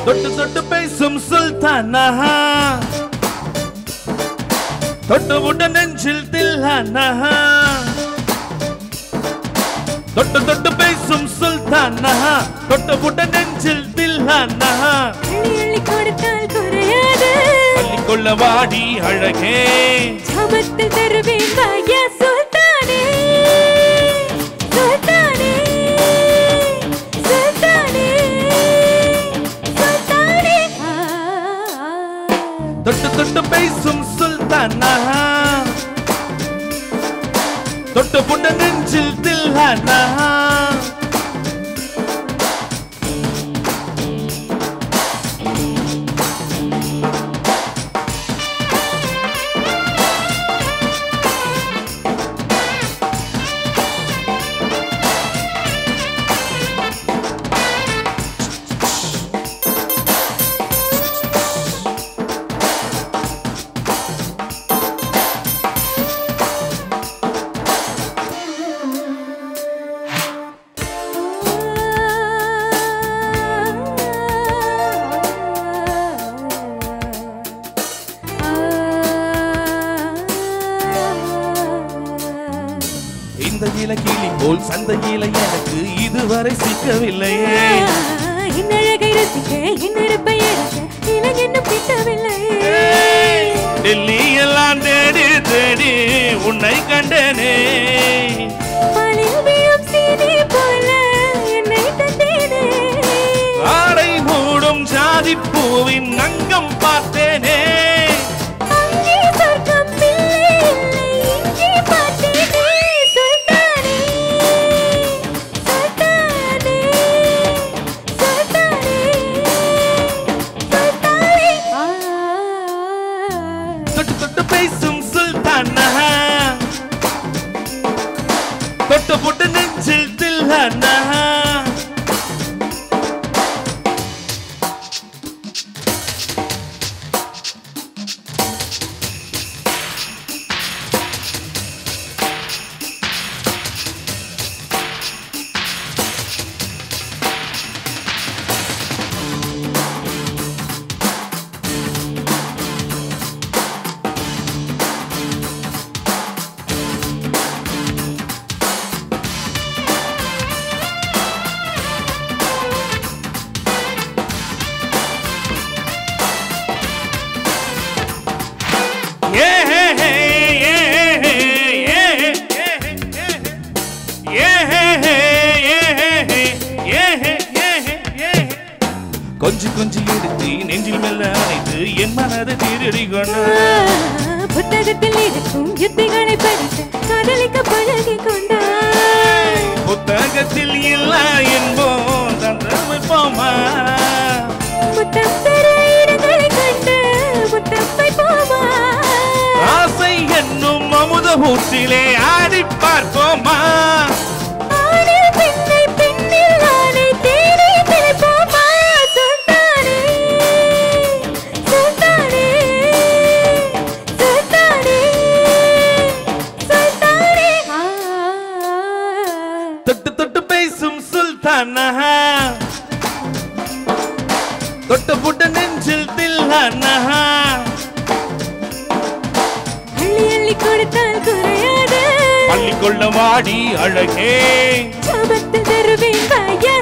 தொட்டு தொட்டு பேசும் சுல்தானா தொட்டு விட்ட நெஞ்சில் தில்லானா தொட்டு தொட்டு பேசும் சுல்தானா தொட்டு விட்ட நெஞ்சில் தில்லானா அள்ளி கொடுத்தால் குறையாது அள்ளிக்கொள்ள வாடி அழகே சமத்தில் தருவேன் வாயா சுல்தானே சுல்தானே சுல்தானே சுல்தானே தொட்டு தொட்டு பேசும் சுல்தானா தொட்டு புட்ட நெஞ்சில் தில்லானா இந்த இலக்கிளி போல் சந்தையில எனக்கு இதுவரை சிக்கவில்லையே இன்னழகை ரசிக்க இன்னிருப்பை எடுக்க இலங்க என்ன பிடிக்கவில்லையே டெல்லி எல்லாம் தேடி தேடி உன்னை கண்டனே பாலில் விழும் சீனி போல என்னை தந்தேனே ஆடை மூடும் ஜாதி பூவின் அங்கம் பார்த்தேனே அங்கே சொர்க்கம் இல்லை இல்லை இங்கே பார்த்தேனே சுல்தானே சுல்தானே சுல்தானே சுல்தானே தொட்டு தொட்டு பேசும் சுல்தானா தொட்டு புட்டு நெஞ்சில் தில்லானா கொஞ்சி கொஞ்சி எடுத்து நெஞ்சில் மெல்ல அணைத்து என் மனதை திருடி கொண்டு புத்தகத்தில் இருக்கும் யுத்திகளை படித்து காதலிக்க பழகி கொண்டாய் புத்தகத்தில் இல்ல என்போம் தந்தமைப்போமா புத்தம் பெற இடங்களை கண்டு புத்தம் வைப்போமா ஆசை என்னும் அமுத ஊற்றிலே ஆடி பார்ப்போமா ஆணில் பெண்ணை பெண்ணில் ஆணை தேடி பிழைப்போமா சுல்தானே சுல்தானே சுல்தானே சுல்தானே தொட்டு தொட்டு பேசும் சுல்தானா தொட்டு புட்ட நெஞ்சில் தில்லானா அள்ளி அள்ளி கொடுத்தால் குறையாது பள்ளிக்கொள்ள வாடி அழகே சமத்தில் தருவேன் வாயா